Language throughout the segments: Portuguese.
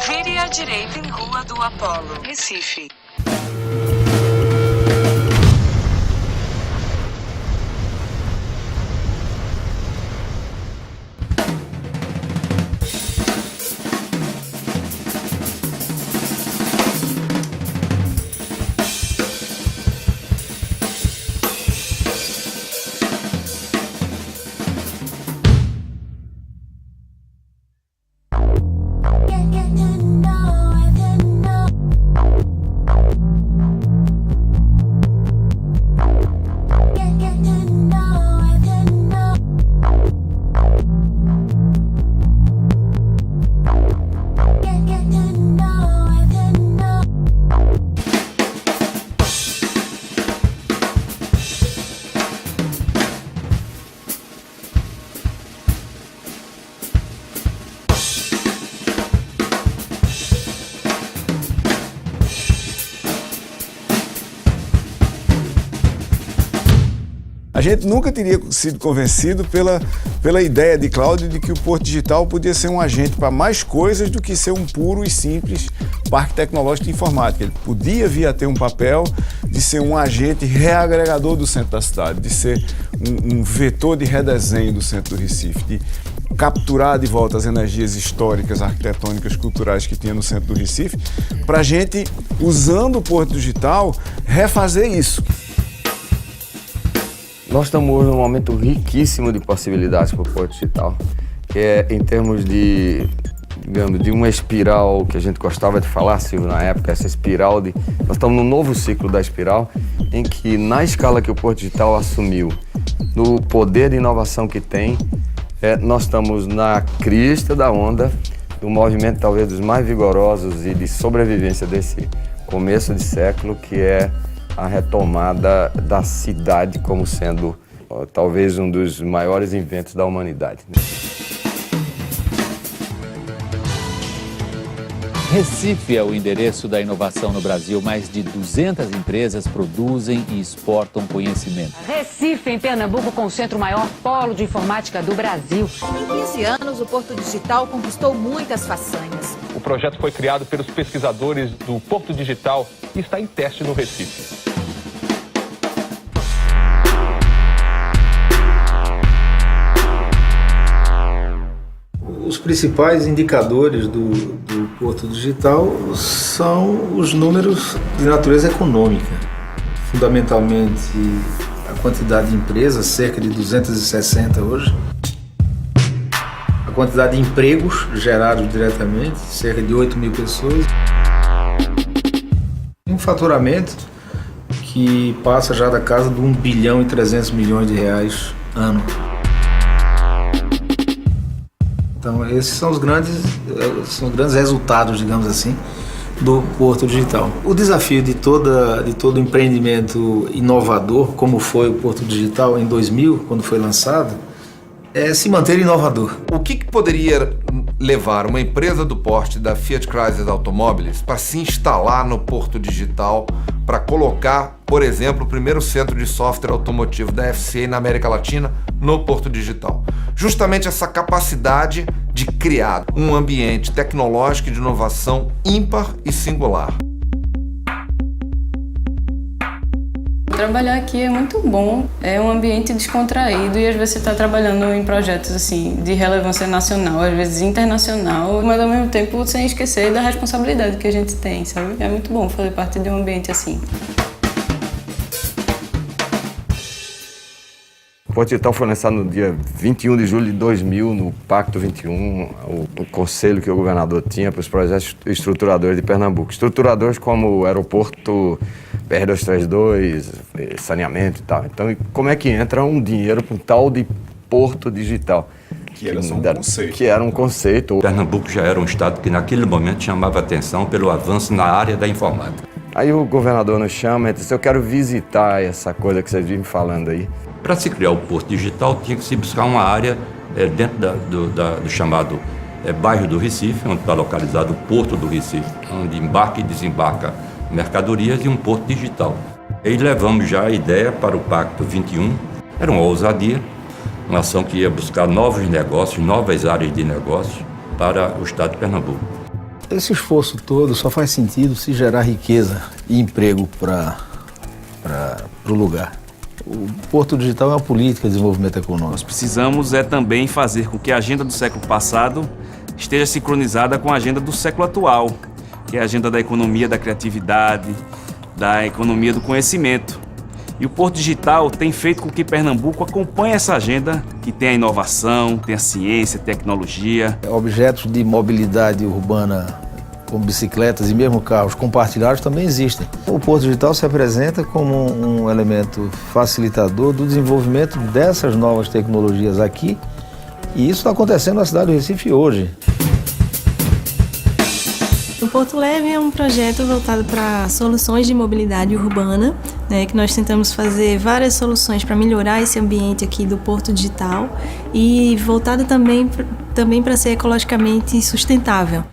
Vire à direita em Rua do Apolo, Recife. A gente nunca teria sido convencido pela ideia de Cláudio de que o Porto Digital podia ser um agente para mais coisas do que ser um puro e simples parque tecnológico de informática. Ele podia vir a ter um papel de ser um agente reagregador do centro da cidade, de ser um vetor de redesenho do centro do Recife, de capturar de volta as energias históricas, arquitetônicas, culturais que tinha no centro do Recife, para a gente, usando o Porto Digital, refazer isso. Nós estamos num momento riquíssimo de possibilidades para o Porto Digital, que é em termos de, digamos, de uma espiral que a gente gostava de falar, Silvio, na época, essa espiral de... Nós estamos num novo ciclo da espiral, em que, na escala que o Porto Digital assumiu, no poder de inovação que tem, nós estamos na crista da onda, do movimento talvez dos mais vigorosos e de sobrevivência desse começo de século, que é a retomada da cidade como sendo talvez um dos maiores inventos da humanidade. Recife é o endereço da inovação no Brasil. Mais de 200 empresas produzem e exportam conhecimento. Recife, em Pernambuco, concentra o maior polo de informática do Brasil. Em 15 anos, o Porto Digital conquistou muitas façanhas. O projeto foi criado pelos pesquisadores do Porto Digital e está em teste no Recife. Os principais indicadores do Porto Digital são os números de natureza econômica. Fundamentalmente, a quantidade de empresas, cerca de 260 hoje. A quantidade de empregos gerados diretamente, cerca de 8 mil pessoas. Um faturamento que passa já da casa de 1 bilhão e 300 milhões de reais ano. Então, esses são os grandes resultados, digamos assim, do Porto Digital. O desafio de todo empreendimento inovador, como foi o Porto Digital em 2000, quando foi lançado, é se manter inovador. O que poderia levar uma empresa do porte da Fiat Chrysler Automóveis para se instalar no Porto Digital, para colocar, por exemplo, o primeiro centro de software automotivo da FCA na América Latina no Porto Digital? Justamente essa capacidade de criar um ambiente tecnológico e de inovação ímpar e singular. Trabalhar aqui é muito bom, é um ambiente descontraído e às vezes você está trabalhando em projetos assim de relevância nacional, às vezes internacional, mas ao mesmo tempo sem esquecer da responsabilidade que a gente tem, sabe? É muito bom fazer parte de um ambiente assim. O Porto Digital foi lançado no dia 21 de julho de 2000, no Pacto 21, o conselho que o governador tinha para os projetos estruturadores de Pernambuco. Estruturadores como o aeroporto PR-232, saneamento e tal. Então, como é que entra um dinheiro para um tal de Porto Digital? Que era só um conceito. Que era um conceito. Pernambuco já era um estado que naquele momento chamava atenção pelo avanço na área da informática. Aí o governador nos chama e disse, eu quero visitar essa coisa que vocês vivem falando aí. Para se criar o Porto Digital, tinha que se buscar uma área dentro do chamado bairro do Recife, onde está localizado o Porto do Recife, onde embarca e desembarca mercadorias e um porto digital. E levamos já a ideia para o Pacto 21. Era uma ousadia, uma ação que ia buscar novos negócios, novas áreas de negócios para o estado de Pernambuco. Esse esforço todo só faz sentido se gerar riqueza e emprego para o lugar. O Porto Digital é uma política de desenvolvimento econômico. Nós precisamos também fazer com que a agenda do século passado esteja sincronizada com a agenda do século atual, que é a agenda da economia da criatividade, da economia do conhecimento. E o Porto Digital tem feito com que Pernambuco acompanhe essa agenda, que tem a inovação, tem a ciência, tecnologia. Objetos de mobilidade urbana, como bicicletas e mesmo carros compartilhados, também existem. O Porto Digital se apresenta como um elemento facilitador do desenvolvimento dessas novas tecnologias aqui, e isso está acontecendo na cidade do Recife hoje. O Porto Leve é um projeto voltado para soluções de mobilidade urbana, né, que nós tentamos fazer várias soluções para melhorar esse ambiente aqui do Porto Digital e voltado também para ser ecologicamente sustentável.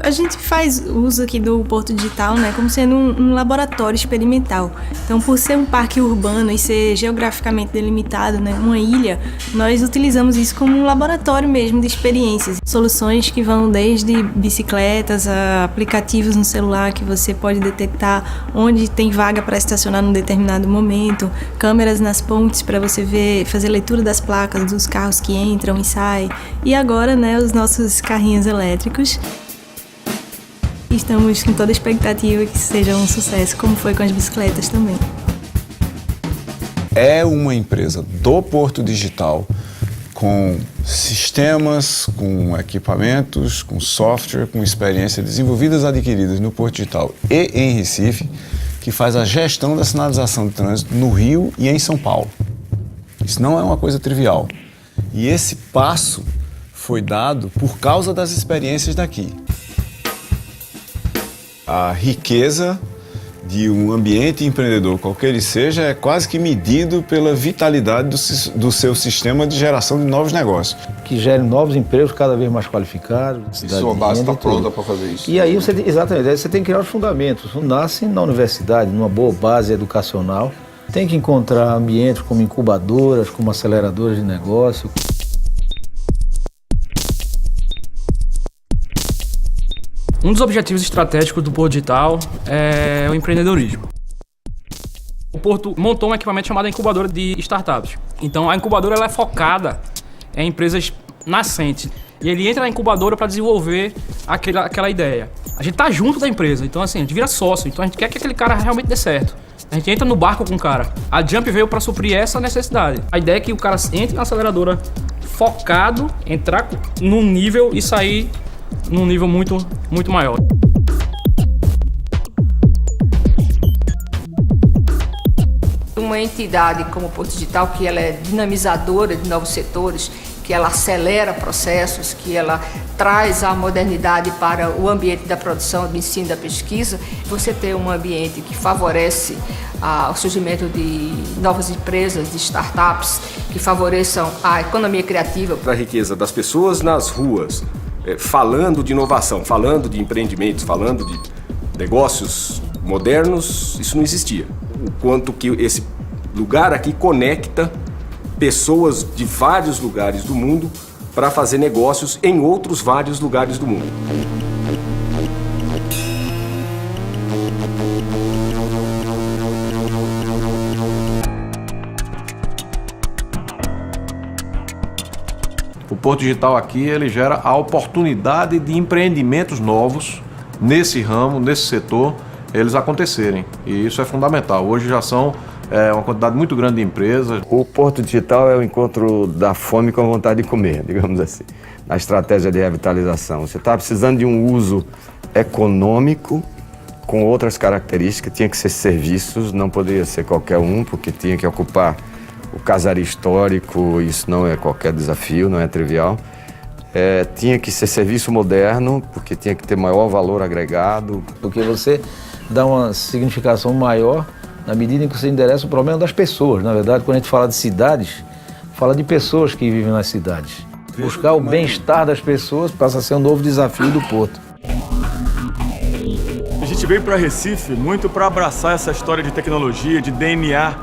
A gente faz uso aqui do Porto Digital, né, como sendo um laboratório experimental. Então, por ser um parque urbano e ser geograficamente delimitado, né, uma ilha, nós utilizamos isso como um laboratório mesmo de experiências. Soluções que vão desde bicicletas a aplicativos no celular que você pode detectar onde tem vaga para estacionar num determinado momento, câmeras nas pontes para você ver, fazer leitura das placas dos carros que entram e saem. E agora, né, os nossos carrinhos elétricos. Estamos com toda a expectativa que seja um sucesso, como foi com as bicicletas também. É uma empresa do Porto Digital, com sistemas, com equipamentos, com software, com experiência desenvolvidas, adquiridas no Porto Digital e em Recife, que faz a gestão da sinalização de trânsito no Rio e em São Paulo. Isso não é uma coisa trivial. E esse passo foi dado por causa das experiências daqui. A riqueza de um ambiente empreendedor, qualquer ele seja, é quase que medido pela vitalidade do seu sistema de geração de novos negócios. Que gerem novos empregos cada vez mais qualificados. E sua base está pronta para fazer isso. E aí, exatamente, aí você tem que criar os fundamentos. Nasce na universidade, numa boa base educacional. Tem que encontrar ambientes como incubadoras, como aceleradoras de negócio. Um dos objetivos estratégicos do Porto Digital é o empreendedorismo. O Porto montou um equipamento chamado incubadora de startups. Então a incubadora ela é focada em empresas nascentes. E ele entra na incubadora para desenvolver aquela ideia. A gente tá junto da empresa, então assim, a gente vira sócio. Então a gente quer que aquele cara realmente dê certo. A gente entra no barco com o cara. A Jump veio para suprir essa necessidade. A ideia é que o cara entre na aceleradora focado, entrar num nível e sair num nível muito, muito maior. Uma entidade como o Porto Digital, que ela é dinamizadora de novos setores, que ela acelera processos, que ela traz a modernidade para o ambiente da produção, do ensino e da pesquisa, você ter um ambiente que favorece o surgimento de novas empresas, de startups, que favoreçam a economia criativa. A riqueza das pessoas nas ruas, falando de inovação, falando de empreendimentos, falando de negócios modernos, isso não existia. O quanto que esse lugar aqui conecta pessoas de vários lugares do mundo para fazer negócios em outros vários lugares do mundo. O Porto Digital aqui ele gera a oportunidade de empreendimentos novos nesse ramo, nesse setor, eles acontecerem. E isso é fundamental. Hoje já são uma quantidade muito grande de empresas. O Porto Digital é o encontro da fome com a vontade de comer, digamos assim, na estratégia de revitalização. Você está precisando de um uso econômico com outras características, tinha que ser serviços, não poderia ser qualquer um, porque tinha que ocupar o casario histórico, isso não é qualquer desafio, não é trivial. Tinha que ser serviço moderno, porque tinha que ter maior valor agregado. Porque você dá uma significação maior na medida em que você endereça o problema das pessoas. Na verdade, quando a gente fala de cidades, fala de pessoas que vivem nas cidades. Buscar o bem-estar das pessoas passa a ser um novo desafio do Porto. A gente veio para Recife muito para abraçar essa história de tecnologia, de DNA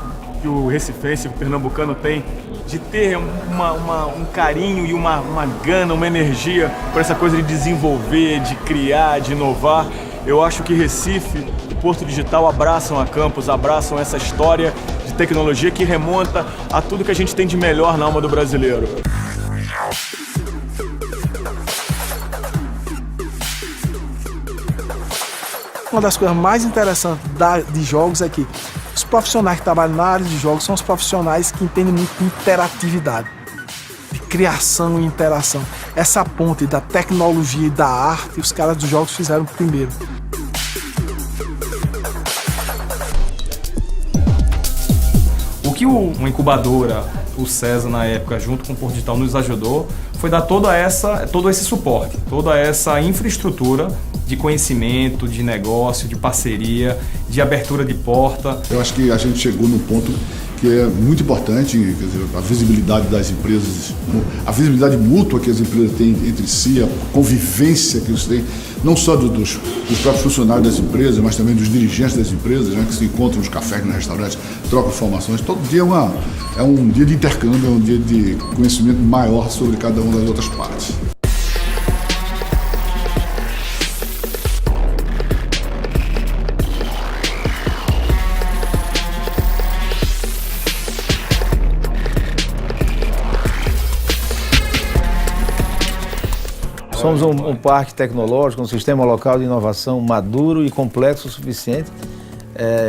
que o recifense, o pernambucano tem, de ter um carinho e uma gana, uma energia por essa coisa de desenvolver, de criar, de inovar. Eu acho que Recife, o Porto Digital abraçam a Campus, abraçam essa história de tecnologia que remonta a tudo que a gente tem de melhor na alma do brasileiro. Uma das coisas mais interessantes de jogos é que os profissionais que trabalham na área de jogos são os profissionais que entendem muito de interatividade, de criação e interação. Essa ponte da tecnologia e da arte, os caras dos jogos fizeram primeiro. O que uma incubadora, o César na época, junto com o Porto Digital, nos ajudou foi dar todo esse suporte, toda essa infraestrutura de conhecimento, de negócio, de parceria, de abertura de porta. Eu acho que a gente chegou num ponto que é muito importante, quer dizer, a visibilidade das empresas, a visibilidade mútua que as empresas têm entre si, a convivência que eles têm, não só dos próprios funcionários das empresas, mas também dos dirigentes das empresas, né, que se encontram nos cafés, nos restaurantes, trocam informações. Todo dia é um dia de intercâmbio, é um dia de conhecimento maior sobre cada uma das outras partes. Somos um parque tecnológico, um sistema local de inovação maduro e complexo o suficiente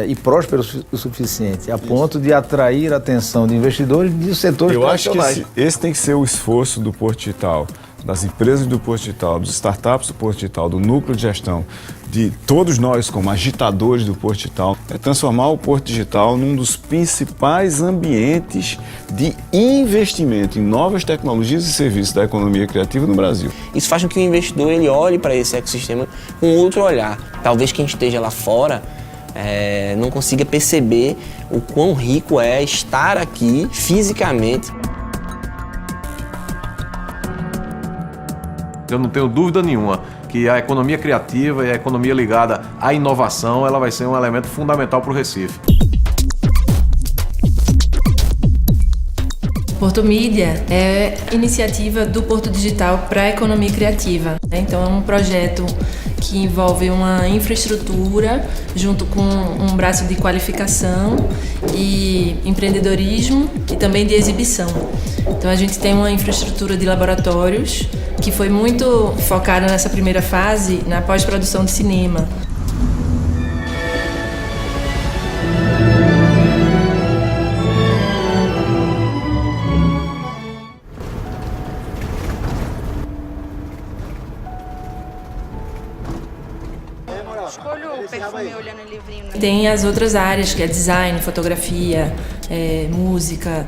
e próspero o suficiente, a ponto de atrair a atenção de investidores de setores tradicionais. Eu acho que esse tem que ser o esforço do Porto Digital, das empresas do Porto Digital, dos startups do Porto Digital, do núcleo de gestão, de todos nós como agitadores do Porto Digital, é transformar o Porto Digital num dos principais ambientes de investimento em novas tecnologias e serviços da economia criativa no Brasil. Isso faz com que o investidor ele olhe para esse ecossistema com outro olhar. Talvez quem esteja lá fora não consiga perceber o quão rico é estar aqui fisicamente. Eu não tenho dúvida nenhuma que a economia criativa e a economia ligada à inovação, ela vai ser um elemento fundamental para o Recife. Porto Mídia é iniciativa do Porto Digital para a economia criativa. Então é um projeto que envolve uma infraestrutura junto com um braço de qualificação e empreendedorismo e também de exibição. Então a gente tem uma infraestrutura de laboratórios que foi muito focada nessa primeira fase na pós-produção de cinema. Tem as outras áreas, que é design, fotografia, música,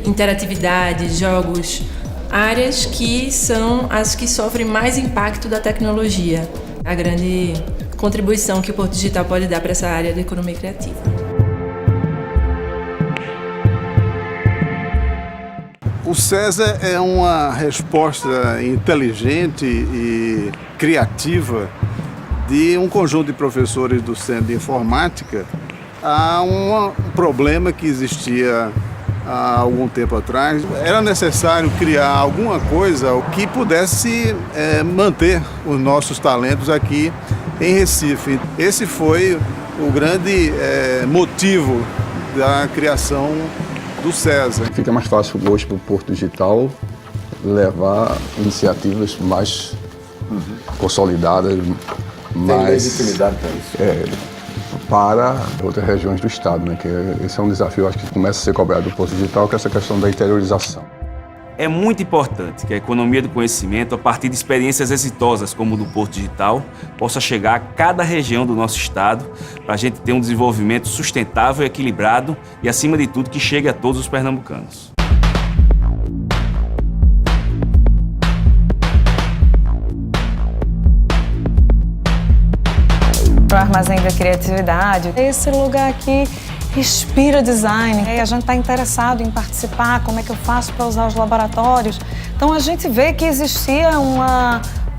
interatividade, jogos, áreas que são as que sofrem mais impacto da tecnologia. A grande contribuição que o Porto Digital pode dar para essa área da economia criativa. O César é uma resposta inteligente e criativa de um conjunto de professores do Centro de Informática a um problema que existia há algum tempo atrás. Era necessário criar alguma coisa que pudesse manter os nossos talentos aqui em Recife. Esse foi o grande motivo da criação do César. Fica mais fácil hoje para o Porto Digital levar iniciativas mais consolidadas, mais legitimidade para isso. Para outras regiões do estado, né? Que esse é um desafio, acho que começa a ser cobrado do Porto Digital, que é essa questão da interiorização. É muito importante que a economia do conhecimento, a partir de experiências exitosas como o do Porto Digital, possa chegar a cada região do nosso estado, para a gente ter um desenvolvimento sustentável, equilibrado e, acima de tudo, que chegue a todos os pernambucanos. O Armazém da Criatividade. Esse lugar aqui inspira design. A gente está interessado em participar, como é que eu faço para usar os laboratórios. Então a gente vê que existia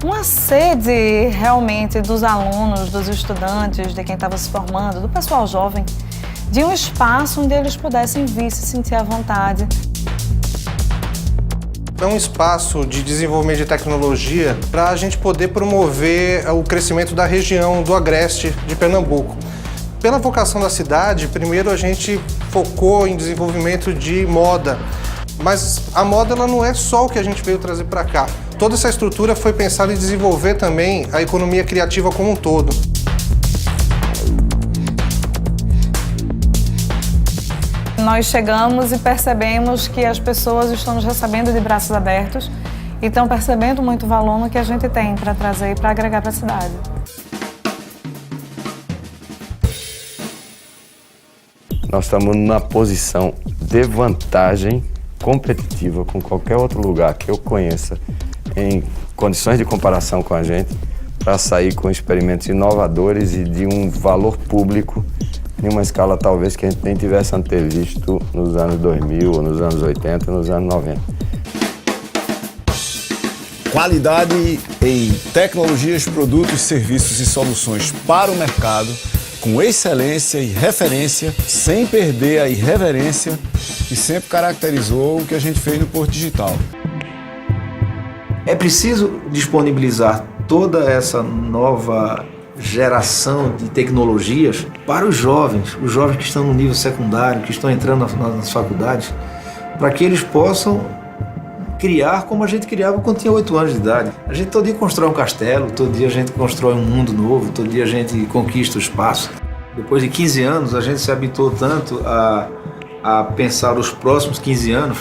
uma sede realmente dos alunos, dos estudantes, de quem estava se formando, do pessoal jovem, de um espaço onde eles pudessem vir se sentir à vontade. É um espaço de desenvolvimento de tecnologia para a gente poder promover o crescimento da região do Agreste de Pernambuco. Pela vocação da cidade, primeiro a gente focou em desenvolvimento de moda, mas a moda ela não é só o que a gente veio trazer para cá. Toda essa estrutura foi pensada em desenvolver também a economia criativa como um todo. Nós chegamos e percebemos que as pessoas estão nos recebendo de braços abertos e estão percebendo muito o valor no que a gente tem para trazer e para agregar para a cidade. Nós estamos numa posição de vantagem competitiva com qualquer outro lugar que eu conheça em condições de comparação com a gente para sair com experimentos inovadores e de um valor público em uma escala talvez que a gente nem tivesse antevisto nos anos 2000, ou nos anos 80, nos anos 90. Qualidade em tecnologias, produtos, serviços e soluções para o mercado, com excelência e referência, sem perder a irreverência que sempre caracterizou o que a gente fez no Porto Digital. É preciso disponibilizar toda essa nova geração de tecnologias para os jovens que estão no nível secundário, que estão entrando nas faculdades, para que eles possam criar como a gente criava quando tinha 8 anos de idade. A gente todo dia constrói um castelo, todo dia a gente constrói um mundo novo, todo dia a gente conquista o espaço. Depois de 15 anos, a gente se habituou tanto a pensar os próximos 15 anos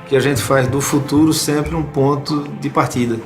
que a gente faz do futuro sempre um ponto de partida.